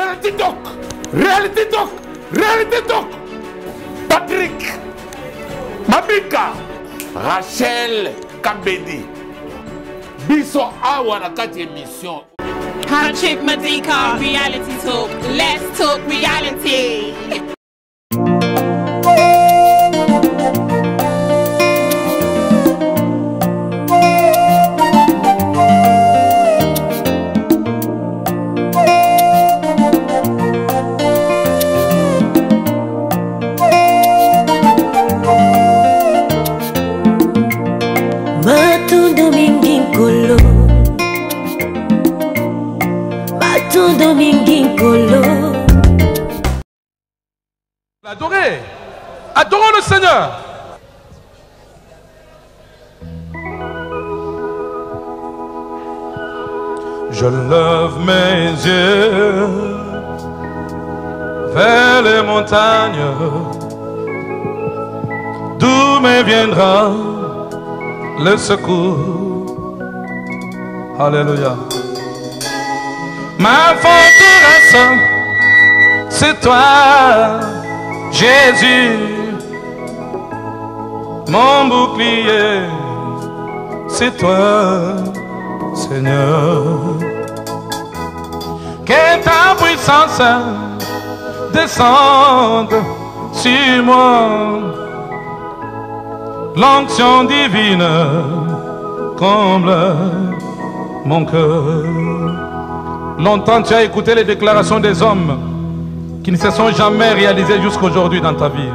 Reality Talk. Reality Talk. Reality Talk. Patrick Mabika. Rachel Kabedi. Biso awa na kati émission. Patrick Madika, Reality Talk. Let's talk reality. Adorez, adorons le Seigneur. Je lève mes yeux vers les montagnes, d'où me viendra le secours. Alléluia. Ma forteresse, c'est toi, Jésus. Mon bouclier, c'est toi, Seigneur. Que ta puissance descende sur moi. L'onction divine comble mon cœur. Longtemps tu as écouté les déclarations des hommes qui ne se sont jamais réalisées jusqu'à aujourd'hui dans ta vie.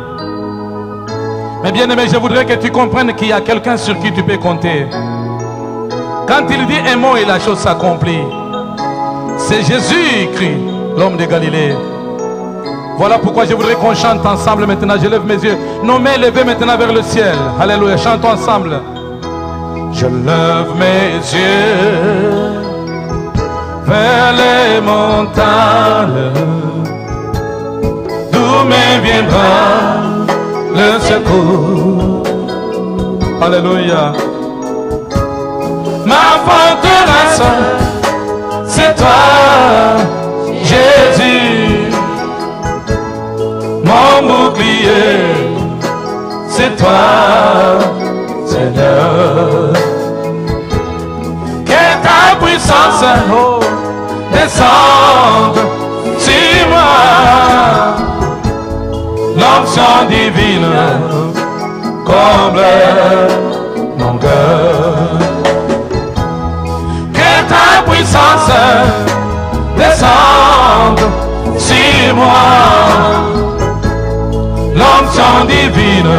Mais bien aimé, je voudrais que tu comprennes qu'il y a quelqu'un sur qui tu peux compter. Quand il dit un mot et la chose s'accomplit, c'est Jésus-Christ, l'homme de Galilée. Voilà pourquoi je voudrais qu'on chante ensemble maintenant. Je lève mes yeux. Nos mains levées maintenant vers le ciel. Alléluia. Chantons ensemble. Je lève mes yeux vers les montagnes, d'où me viendra le secours. Alléluia. Ma forteresse, c'est toi, Jésus. Mon bouclier, c'est toi, Seigneur. Que ta puissance descende sur moi. L'onction divine comble mon cœur. Que ta puissance descende sur moi. L'onction divine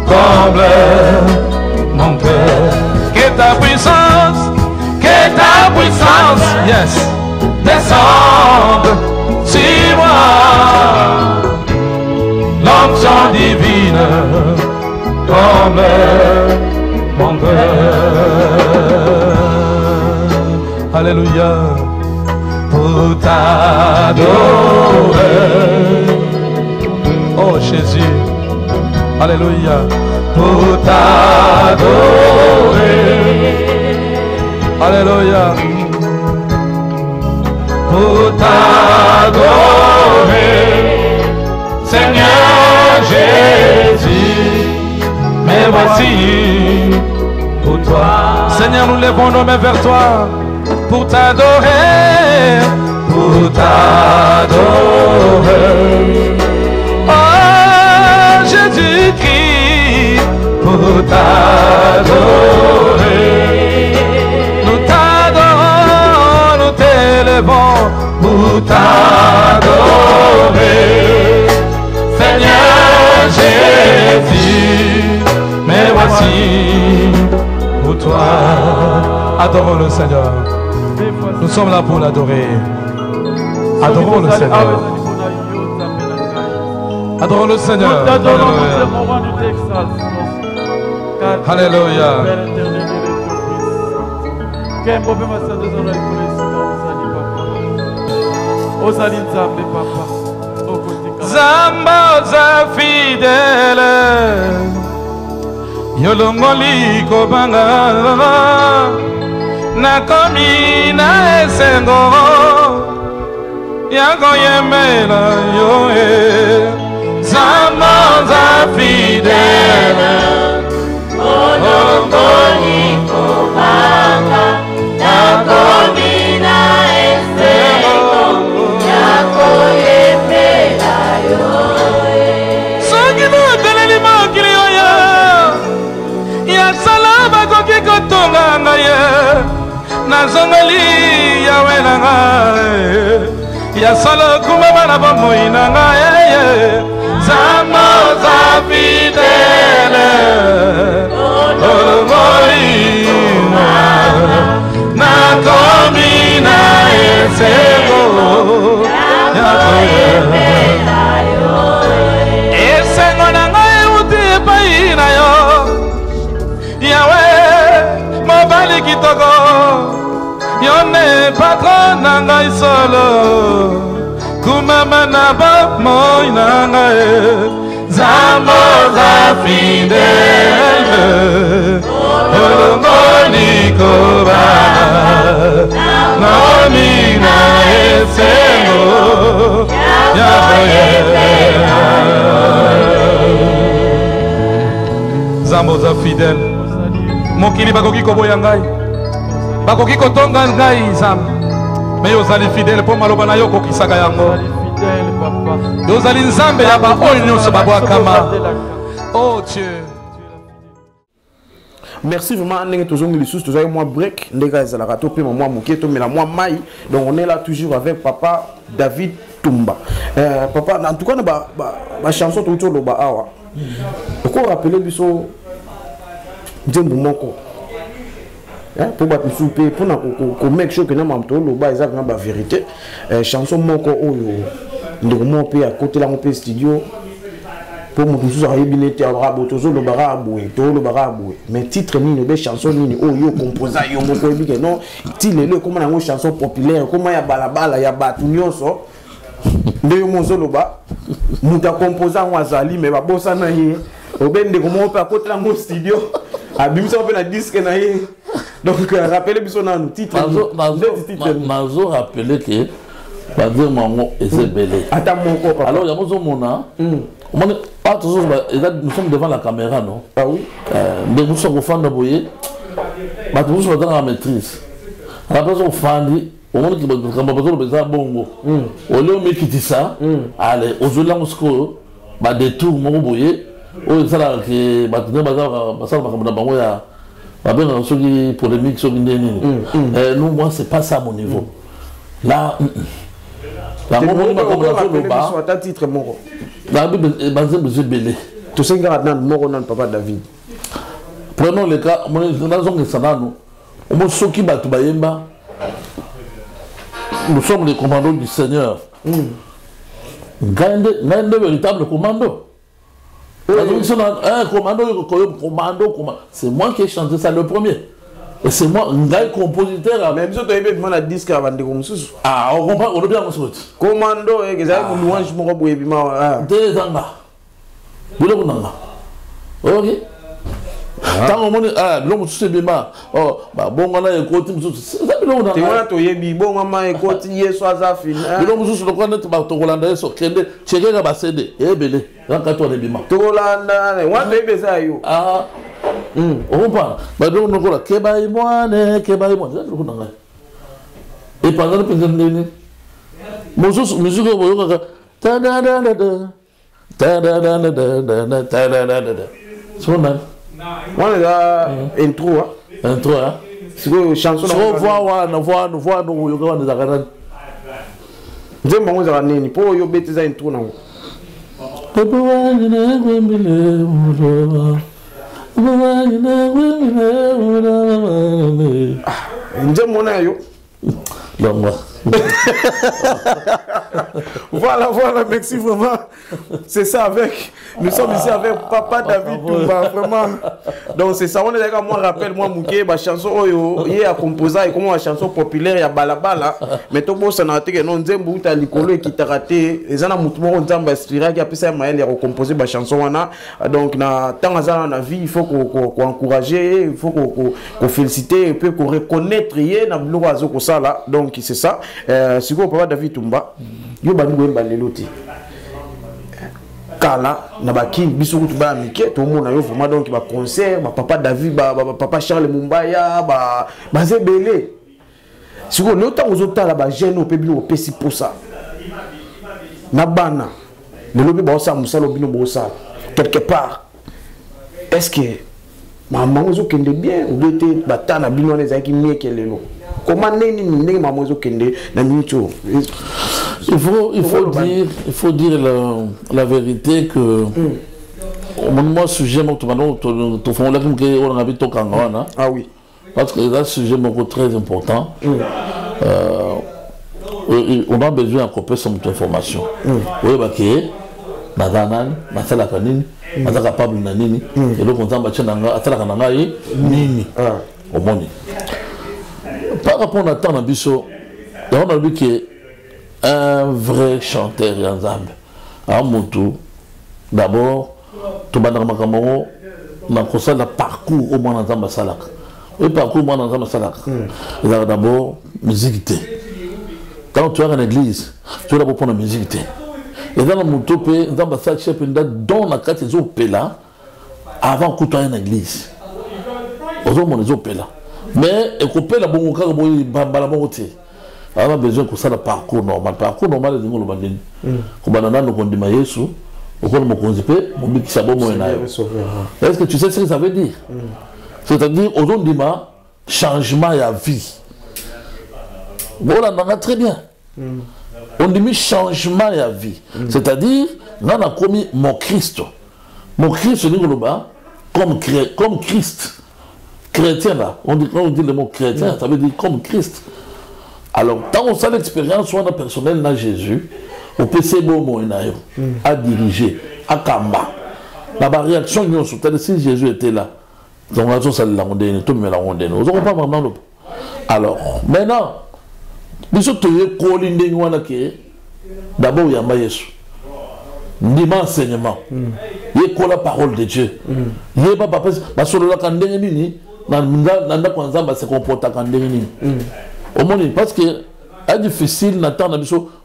comble mon cœur. Que ta puissance, yes, descende sur moi. L'onction divine comble mon cœur. Alléluia. Pour t'adorer, oh Jésus, alléluia. Pour t'adorer, alléluia. Pour t'adorer, Seigneur Jésus, me voici pour toi. Seigneur, nous levons nos mains vers toi pour t'adorer, pour t'adorer. Oh Jésus-Christ, pour t'adorer. Nous t'adorons, nous t'élevons pour t'adorer. Seigneur Jésus, me voici pour toi. Adorons le Seigneur. Nous sommes là pour l'adorer. Adorons le Seigneur. Adorons le Seigneur. Alléluia. Zamba za fidèle, yolongoli kobanga, nakomi na esengo, nakoyembela yo Nzambe oza fidèle Olongoli kobanga nakomi na esengo nakoyembela yo soki boteleli mokili oyo yasala bakoki kotonga ngai nazongeli yawe na ngai yasala kumama na bomoi na ngai Nzambe oza fidèle olongoli nakomi na esengo nakoyembela yo esengo na ngai euti epai na yo yawe mobali kitoko yo ne patron na ngai solo kumama na bomoi na ngai Nzambe oza fidèle olongoli kobanga nakomi na esengo nakoyembela Nzambe oza fidèle mokili bakoki koboya ngai bakoki kotonga ngai Nzambe me yo ozali fidèle mpo maloba na yo okokisaka yango yo ozali Nzambe ya baoyo nyonso babwakama oh Dieu. Merci vraiment ndenge tozongi lisusu tozali moi break ndeka ezalaka to pe moi mokie to mela moi mai donc on est là toujours avec papa David Tumba papa en tout cas ba chanson to to loba awa ko rappeler biso Nzembo moko pour battre souper pour na make sure que na mamto loba ezaka ba vérité chanson moko oyo ndeko mo pe à côté la mo pe studio pour mon tous à yebinete arabo tozo lo baraboué to lo baraboué mais titre ni be chanson ni o yo composa yo moko ebike non tile le comment na chanson populaire comment ya balabala ya batu nyonso nde yo mozo lo ba muta composa wazali mais ba bossa na ye obende ko mo pe à côté la mo studio abimisa pe na disque na ye donc rappelez biso na titre mazo rappeler que va dire maman et c'est belé attends mon papa alors il y a mozo mona nous sommes devant la caméra, non? Ah oui. Mais nous sommes au fond de Boye. Nous sommes dans la maîtrise. À la place, on fait au monde qui va besoin de bongo. Au lieu de quitter ça, allez, aux autres langues, bah des tours, mon Boye. Oh, ça là, qui bah tenir ça va bango ya. Bah bien, ceux qui polémique, ceux qui nous, moi, c'est pas ça mon niveau. Là. La mon titre moko. La Bible est basée sur Belé. Tout ce qui est dans moko nan papa David. Prenons le cas, mon raison que ça nous. On soki batu bayemba. Nous sommes les commandos du Seigneur. Ngande véritable commando. Commando. C'est moi qui ai chanté ça le premier. Et c'est moi, un gars compositeur. Même si tu as demandé un disque avant de commencer. Ah, on comprend, on a bien compris. Commando, et que ça a une louange pour vous. Deux ans là. Vous l'avez dit. Ok. Tant qu'on dit, ah, l'homme se bien. Oh, bah, bon, on a écouté. C'est ça, l'homme. Tu vois, tu es bon, on a écouté, hier soir, ça finit. L'homme se croit net, bah, tu Hollandais, sur Kende, Tchéké, va céder. Eh, belé. Quand tu as des bimans. Tu Hollandais, on a fait ça, yo. Ah. On parle. Mais donc, nous avons Kebaï Moine, Kebaï Moine. Et pendant le président, Moussous, musique, vous avez c'est bon, hein? On a intro, hein? Intro, hein? C'est quoi, chanson? On voit, nous, nous, des arènes. J'aime bien, vous avez un pour yo bêtise intro, non? J'aime mon aïe. Voilà, merci vraiment. C'est ça avec. Nous sommes ici avec papa David Tumba, vraiment. Donc c'est ça, on est d'accord. Moi, rappelle, moi, Mouké, ma chanson, il y a composé, et comment la chanson populaire, il y a balabala. Mais tout le monde s'en a dit que non, Nzembo, tu as l'icolo qui t'a raté. Les gens ont Nzamba inspiré, qui a pu ça, il a recomposé ma chanson. Donc, dans la vie, il faut qu'on encourage, il faut qu'on félicite, et puis qu'on reconnaître, il y a un ça là. Donc, c'est ça. siko papa David Tumba yo bandi boyemba lelo te kala na baki biso kutu ba mike to mona yo vraiment donc ba concert ba papa David papa Charles Mumbaya ba zebele siko le temps ozotala ba jeune opebi o pesi posa na bana le lobi ba osa musalo bino bo osa quelque part est-ce que maman ozokende bien ou bien te batana bino les aki mieux que lelo comment neni ndenge maman ozokende na minute il faut dire la vérité que moi sujet mon to fond là comme que on a vu to kangana ah oui parce que là sujet mon très important on a besoin d'accompagner son information oui bah que nadanan masala kanini maza capable na nini et donc on s'en nanga atala kananga nini au monde par rapport à temps na biso on a vu que un vrai chanteur Yanzambe à Moutou d'abord tout le monde a un parcours au moins dans Salak. Le parcours au moins dans Salak. Il a d'abord musique. Quand tu es en église, tu dois d'abord prendre la musique. Et dans le Moutou, dans le Salak, tu donnes la carte des opélas avant que tu aies en église. Aux hommes, les opélas. Mais, et qu'on peut la bonne carte, on a besoin que ça le parcours normal. Parcours normal, c'est le bandit. Quand on a nos condiments Yesu, on a nos condiments, on dit que c'est bon. Est-ce que tu sais ce que ça veut dire? C'est-à-dire, aujourd'hui, changement et vie. Voilà, on a très bien. On dit changement et vie. C'est-à-dire, on a commis mon Christ. Mon Christ, comme Christ. Chrétien là, on dit le mot chrétien, ça veut dire comme Christ. Alors, quand on sait l'expérience, soit personnelle dans Jésus, on peut se à diriger, à Kamba. La réaction, si Jésus était là, donc on ça l'a ondé, tout le monde l'a ondé. Nous n'avons pas vraiment le. Alors, maintenant, nous sommes d'abord, il y a Maïs. Il y a enseignement. Il y a la parole de Dieu. Il y a pas papa, parce que là, quand on se comporte quand au moins parce que c'est difficile d'attendre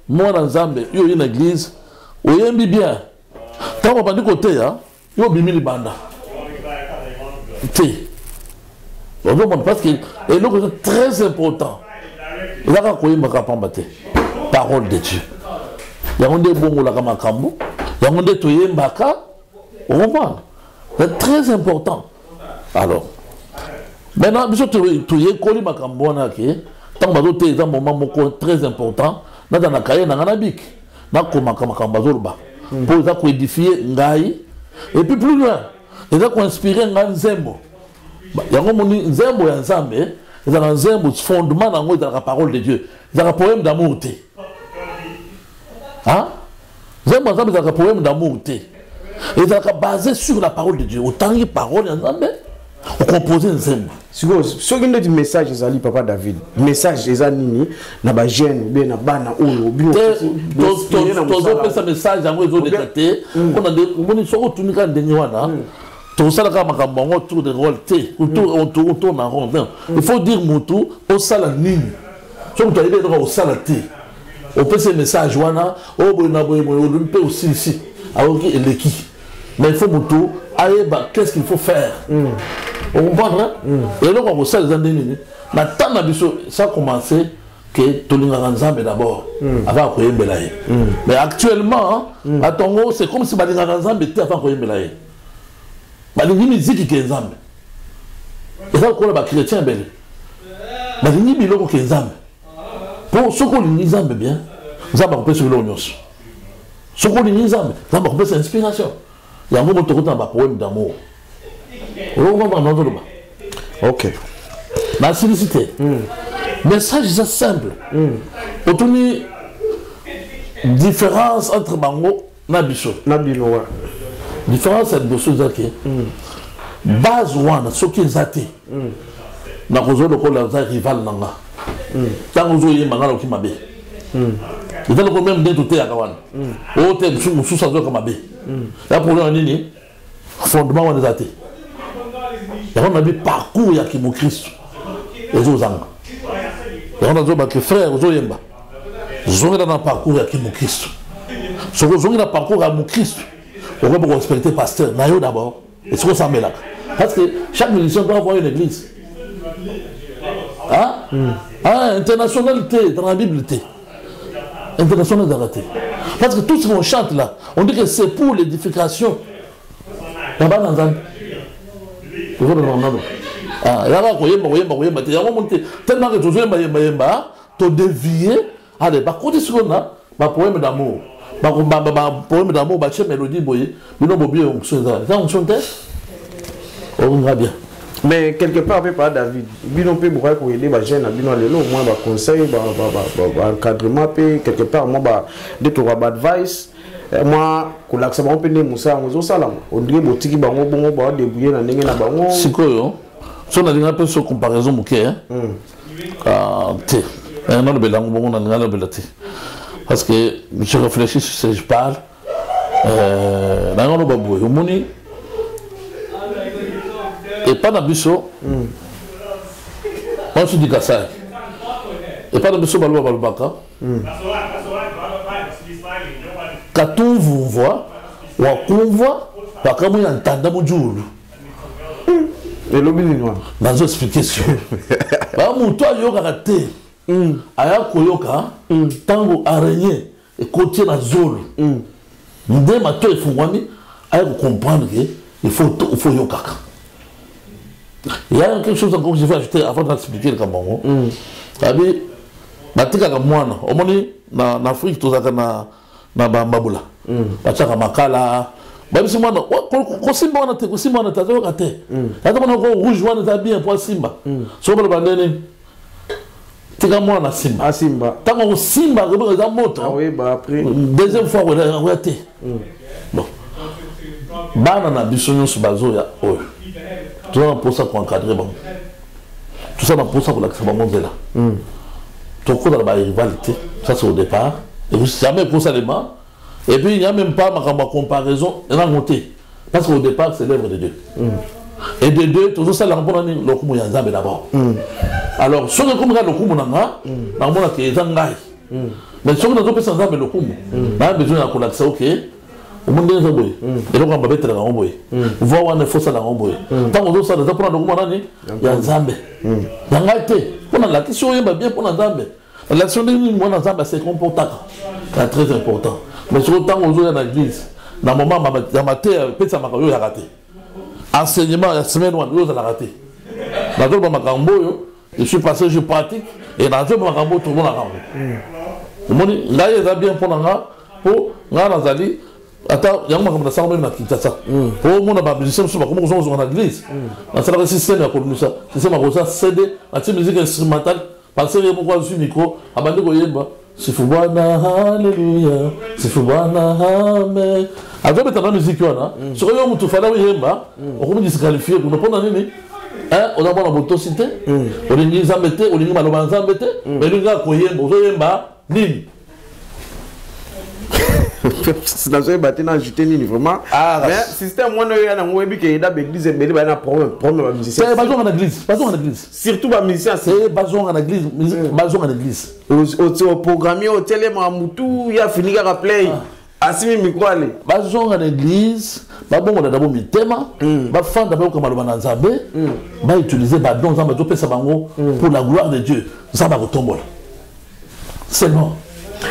moi dans Zambie, il y a une église où il y a un bien. Quand on va du côté, il y a un bimili banda. Parce que c'est très important. Il y a un parole de Dieu. Il y a un des bons la kamakambu, il y a un des toyé mbaka. C'est très important. Alors, maintenant, il y a un koli makambona qui tant que tu es un moment très important, dans la carrière, dans la bique, dans la pour édifier Ngaï, et puis plus loin, il y a inspirer Nzembo. Il y a un Nzembo et un Zambé, il y a un Nzembo fondement dans la parole de Dieu. Il y a un poème d'amour. Hein? Nzembo il y a un poème d'amour. Et il est basé sur la parole de Dieu. Autant de paroles, on compose un Nzembo. Si vous avez un message, papa David, message des années, na ba jeune, bien na bana olo, bien. Ce message, on a des, on sont retournés quand dernier wana. Tout ça là comme on autour de royauté, on tourne en rond. Il faut dire mutu au salanine. Si on arrive au salaté, on peut ces messages wana, oh boina boina, on peut aussi ici, alors qu'il est qui. Mais il faut mutu, allez bah qu'est-ce qu'il faut faire? On comprend, hein? Et donc, on va faire les années. Maintenant, ça a commencé que tout le monde d'abord, avant qu'on ait Belaye. Mais actuellement, à Tongo, c'est comme si Balinga était avant qu'on ait Belaye. Balinga musique qui est Nzambe. Et ça, on a chrétien belé. Balinga biloko qui est Nzambe. Pour ceux qui ont Nzambe bien, Nzambe a sur l'onion. Ceux qui ont Nzambe, Nzambe a fait inspiration. Il y a un moment où on a un poème d'amour. Ok. La simplicité. Message c'est simple. Autour différence entre Bango et Nabiso. Différence entre Nabiso et base one, ce qui est athée. N'a pas de rival nanga. Tant que vous avez mangalo qui m'abe. Il faut même bien tout à Kawan. Au thème sous sa zone comme abe. Là pour le nini, fondement on est athée. On a vu parcours ya Christ. Les autres ans. On a dit que frère, aux Oyemba. zongi dans un parcours à qui mon Christ. Ce que zongi dans un parcours à mon Christ, on va respecter le pasteur, naïo d'abord, et ce qu'on s'en met là. Parce que chaque musicien doit avoir une église. Hein? Internationalité, dans la Bible, internationalité. Parce que tout ce qu'on chante là, on dit que c'est pour l'édification. Là-bas, dans un. Tellement que tu as dévié, allez, par contre, ce qu'on a, un poème d'amour. Un poème d'amour, une mélodie, on va bien. Mais quelque part, pas David. Binon peut beaucoup pour aider les jeunes, binon les lots, moi, conseil, encadrement, quelque part, moi, des tours advice. Moi, quand l'accès on peut ne Moussa, on dit ça là. On dit boutique, bango, bongo, bango, débrouiller na n'engue na bango. C'est quoi yo? Si on a dit un peu sur comparaison mouké, hein? Té, on a le belang, bongo, on a le belati. Parce que je réfléchis sur ce que je parle. Dans le babou, au moni. Et pas d'ambition. Moi, je dis Kassai. Et pas d'ambition, Balou Balbaka. Quand on vous voit, ou on voit, parce que moi, j'entends mon jour. Et l'objet noir. Dans une explication. Mon toit, il y a raté. Aya koyoka, tango araignée, et côté la zone. Dès ma toile, il faut comprendre qu'il faut yoka. Il y a quelque chose encore que je vais ajouter avant d'expliquer le Cameroun. C'est-à-dire, au moins, en Afrique, tout ça, na bambabula. Bachaka makala. Même si moi, quand Simba on a été, Simba on a été, on a été. Là, on a rouge, on a bien pour Simba. Sur le bandene, tika moi na Simba. Ah Simba. Tant qu'on Simba, on a moto. Ah oui, bah après. Deuxième fois, on a été. Bon. Bana na bisonyo sur bazo ya oh. Tout ça pour ça pour encadrer bon. Tout ça pour ça pour l'accès bon là. Tout quoi dans la rivalité, ça c'est au départ. Et vous jamais pour ça les mains. Et puis il n'y a même pas ma comparaison, elle a monté. Parce qu'au départ c'est l'œuvre de Dieu. Et de deux, toujours ça la rencontre le coup yanzambe d'abord. Alors ce que comme le coup monanga, na mona que zangai. Mais ce que nous peut sans le coup. Na besoin de l'accès OK. Au monde des aboyés. Et donc on va mettre la ramboye. Voir on faut ça la ramboye. Tant on doit ça pour le coup monani, yanzambe. Yangaite. Pour la question est bien pour yanzambe. L'action de nous, c'est comportant. C'est très important. Mais sur le temps où on est dans l'église, dans le moment où on a raté. Enseignement, la semaine où on a raté. Dans le moment je suis passé, je pratique, et dans le moment tout le monde a raté. Là, il y a bien pour Nazali. Attends, il y a un moment ça, on a quitté ça. Pour le monde, on a musicien, comment on joue dans l'église. Dans le système, il y a comme ça. Le système a CD, la musique instrumentale. Parce que pourquoi je suis micro, abandonné Goyemba, c'est Fubana, Alléluia, c'est Fubana, Amen. Avec la musique, sur le moment où tu fais la Goyemba, on va disqualifier pour ne pas en aller. On a la motocité, on a une zambete, on a une malobazambete, mais le gars Goyemba, Goyemba, Nini. C'est dans ce bâtiment ajouté vraiment. Mais système moi il y a un web qui est dans l'église et il y a un problème musicien. C'est basé en église, basé en église. Surtout les musiciens. C'est basé en église, basé en église. Au programme au télé Mamoutou, il a fini à rappeler. Asimi micro aller. Basé en église, ba bon on a d'abord mis thème, ba fan d'abord comme le bananzambe, ba utiliser ba don zamba to pesa bango pour la gloire de Dieu. Ça va retomber. Seulement.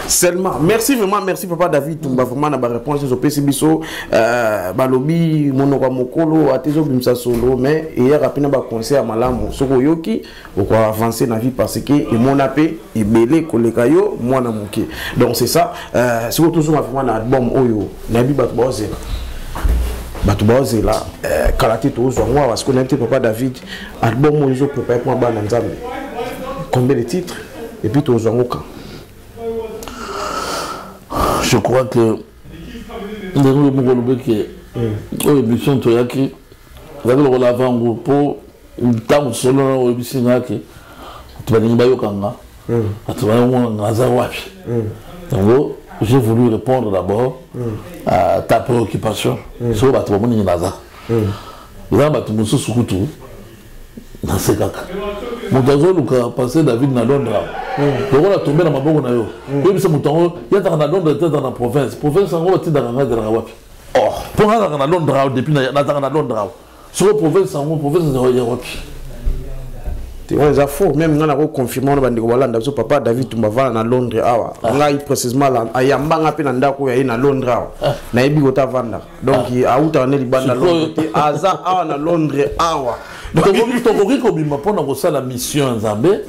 Seulement, merci vraiment, merci papa David Toumba vraiment na ba réponse au PCBiso balobi monoko mokolo atezo bimsa solo mais hier rapina ba conseil à malamu soko yoki pour avancer na vie parce que et mon appé et belé koleka yo mwana moké. Donc c'est ça c'est toujours vraiment na album oyo na bi batu bazela. Batu bazela kalate to zo moi parce que n'était papa David album oyo pour pas pour bana nzambe. Combien de titres et puis to zo ngoka. Je crois que les gens qui ont une mission de Toyaki, vous avez le lavant pour une table solo au Bissinaki, tu vas dire Bayokanga, tu vas dire Nazawapi. Donc, j'ai voulu répondre d'abord à ta préoccupation sur le monde de Naza. Là, tu me suis dans ces cas. Mon gars, David n'a pas donc on a tombé dans ma bonne nayo et puis c'est mon temps il y a dans la Londres dans la province en gros tu dans la wapi oh pour dans la Londres depuis dans la Londres sur province en province de wapi ouais ça faux même on a confirmé on va dire voilà ndazo papa David Tumba va na Londres awa ngai précisément là ayambanga pe na ndako ya na Londres awa na yebi kota vanda donc auta na libanda Londres aza awa na Londres awa donc on bima pona ko sala mission nzambe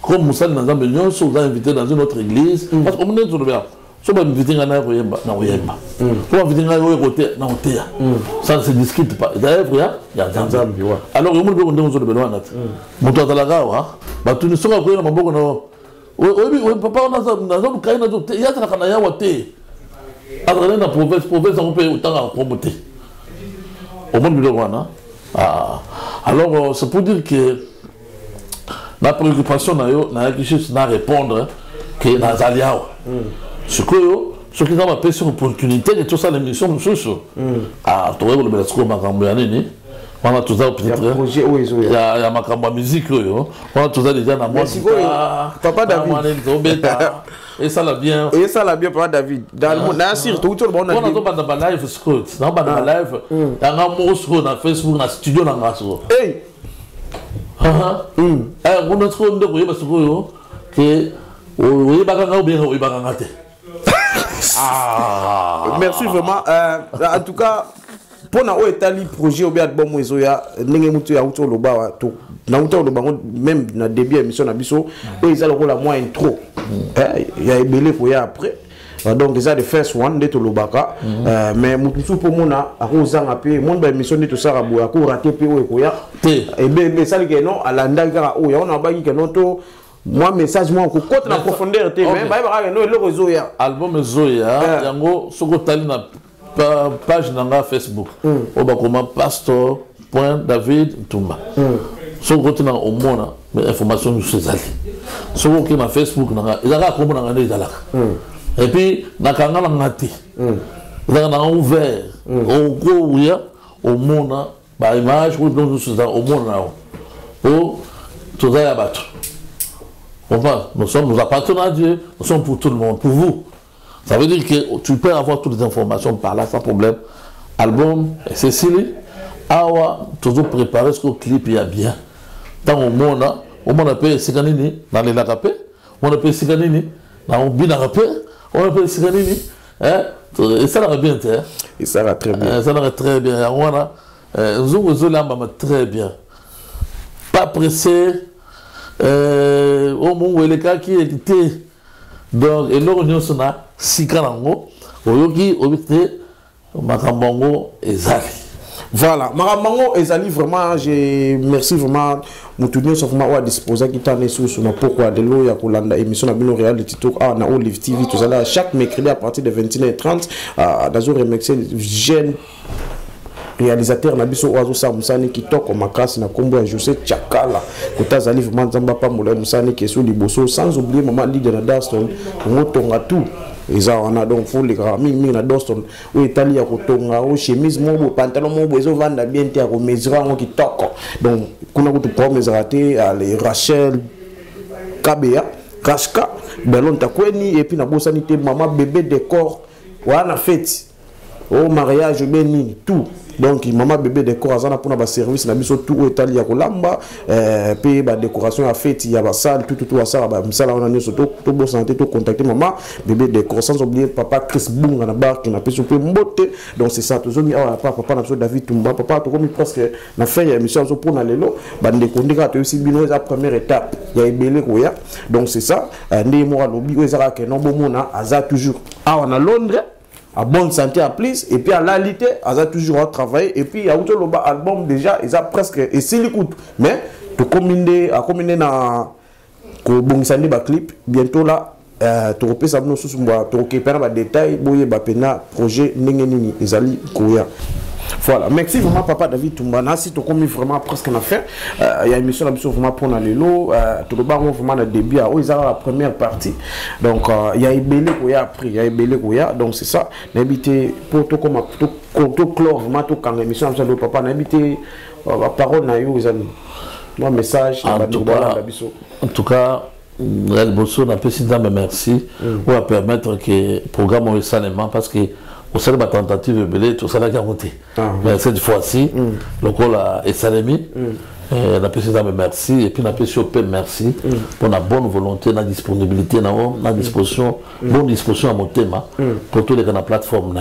comme musali nzambe nyonso vous invité dans une autre église parce que on est toujours bien so ba invité ngana ko yemba na oyemba ko invité ngana ko côté na otea ça se discute pas d'ailleurs ya nzambe wa alors yo mulbe ko ndonzo de belwana nat muto atalaga wa ba tuni soka ko na maboko na oui papa on a ça na zo kaina zo ya tala kana ya wate adrena na province on peut autant promoter au monde de wana alors c'est pour dire que la préoccupation na juste na répondre que na aliao ce qui va m'appeler sur opportunité et tout ça l'émission ah tu vois le bel score makambo ya nini on a tout ça peut-être il y a makambo musique on a tout ça déjà na moi papa David et ça l'a bien papa David dans le monde sur tout le monde on a pas dans live score dans pas live dans un mot sur na Facebook na studio na ngaso hey on a trop de ko parce que oui bakanga bien oui bakanga te merci vraiment en tout cas pour na etali projet au bien bon mozoya ndenge mutu ya uto loba to na uto loba même na début émission na biso et ils allent la moins intro il y a ebele ko ya après donc déjà the first one de to lobaka mais mutu pour mona akozanga pe mon ba émission de to sara boya ko rater pe o ko ya et be ça que non alanda ka o ya on ba ki que non to moi message moi ko côté na profondeur te mais ba ba no le réseau ya album zoya yango soko tali na page na Facebook o ba comment pastor.david Tumba soko tena o mona mais information sur zali soko ki na Facebook na ezaka ko mona ngane ezalaka et puis na kanga na ngati na ouvert o ko ya o mona ba image ou donc sur ça o mona o to za ya bato. Nous appartenons à Dieu, nous sommes pour tout le monde, pour vous. Ça veut dire que tu peux avoir toutes les informations par là sans problème. Album, Cécile, Awa, toujours préparer ce que le clip y a bien. Dans le monde, on appelle Siganini, dans les lacapés, on appelle Siganini, dans le binarapé, on appelle Siganini. Et ça va bien, et ça va très bien. Ça va très bien. Nous sommes très bien. Pas pressé. Au moment où les cas qui étaient donc et l'union sona sikarango oyoki obité makambango ezali voilà makambango ezali vraiment je merci vraiment mutunyo so vraiment wa disposer qui tane sur pourquoi de l'eau ya kolanda émission na bino reality talk na Olive TV tout ça chaque mercredi à partir de 21h30 dans remercier jeune réalisateur na biso oazo sa musani kitoko makasi na kombo ya José Chakala kotazali vraiment nzamba pa mola musani keso liboso sans oublier maman Lydia na Daston ngotonga tout eza wana donc faut les mingi na Daston o etali ya kotonga o chemise mo pantalon mo ezo vanda bien te ya ko mesura ngo kitoko donc kuna kutu promesse raté les Rachel Kabea Kashka Belon takweni et puis na bosani te maman bébé décor wana fête au mariage benini tout donc maman bébé décor azana pour na service na biso tout etali ya kolamba pe ba décoration ya fête ya ba salle tout ça ba msala wana nyoso to bo santé to contacter maman bébé décor sans oublier papa Chris Bunga na bar qui na peso pe mbote donc c'est ça toujours mi papa na David Tumba papa to comme presque na fin ya émission so pour na lelo ba ndeko ndika to aussi bino za première étape ya ebele ko ya donc c'est ça ndé mo alobi o ezaka ke no bo mona aza toujours na Londres à bonne santé à plus et puis à l'alité a toujours travaillé et puis il y a autre album déjà ils a presque et c'est l'écoute mais tu combiner na ko bongisani ba clip bientôt là tu repères ça nous sous moi tu récupères ba détail boye ba pena projet ndenge nini ezali koya. Voilà, merci vraiment papa David Tumba. Si tu commis vraiment presque en fin, il y a une émission vraiment pour les lots, tout le monde vraiment le début, ils ont la première partie. Donc il y a Ebele Koya après, il y a Ebele Koya, donc c'est ça. N'habitez pour tout comme tout clore vraiment tout quand l'émission de papa n'habitez la parole na yo ils ont un message en tout cas Bosso n'a pas si merci pour permettre que le programme est salement parce que au sein de ma tentative de tout ça l'a garanti. Mais cette fois-ci, le col est salémi. La présidente merci et puis la PCOP merci pour la bonne volonté, la disponibilité, la disposition, bonne disposition à mon thème pour tous les gens de la plateforme.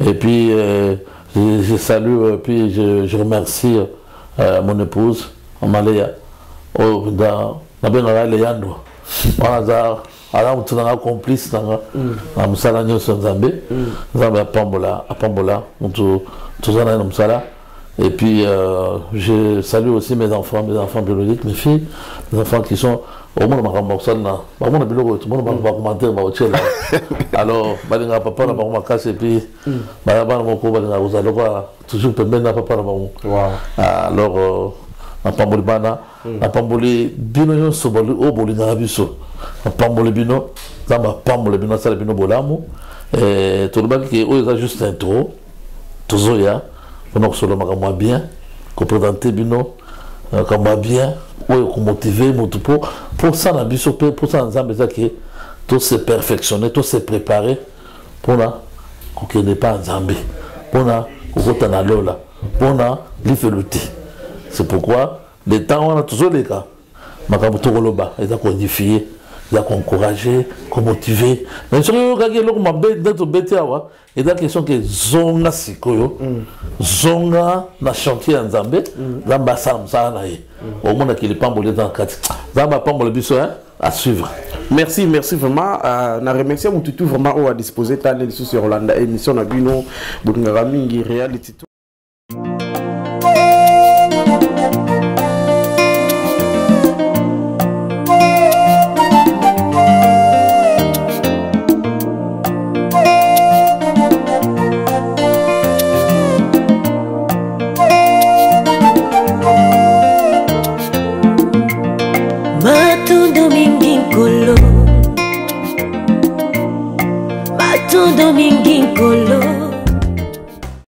Et puis je salue et puis je remercie mon épouse Amalia dans Leandro. Alors on a complice dans la musala nyonso nzambe nzambe apambola tout ça dans musala. Et puis, je salue aussi mes enfants biologiques, mes filles, mes enfants qui sont au monde alors, papa et puis, toujours papa alors, la pamboli bino soboli au bolinga biso, la pamboli bino, ça bino bolamu, et tout le monde qui est juste un trop, tout ça, on solo makamwa bien ko présenter bino comme bien ou ko motiver motu pour ça na biso pour ça ensemble ça que tout se perfectionner tout se préparer pour la ko kende pas ensemble pour la ko kota lola pour la lifeluti. C'est pourquoi les temps on a toujours les cas makambo to koloba eza ko unifier eza ko encourager ko motiver mais sur yo ka kelo ko mabe d'être bête awa et la question que zonga sikoyo zonga na chantier nzambe zamba samsa na ye au monde qui les pambolé dans kati zamba pambolé biso à suivre. Merci vraiment na remercier mon tutu vraiment au à disposer tant les sur Rolanda émission na bino bungara mingi reality. Matundo mingi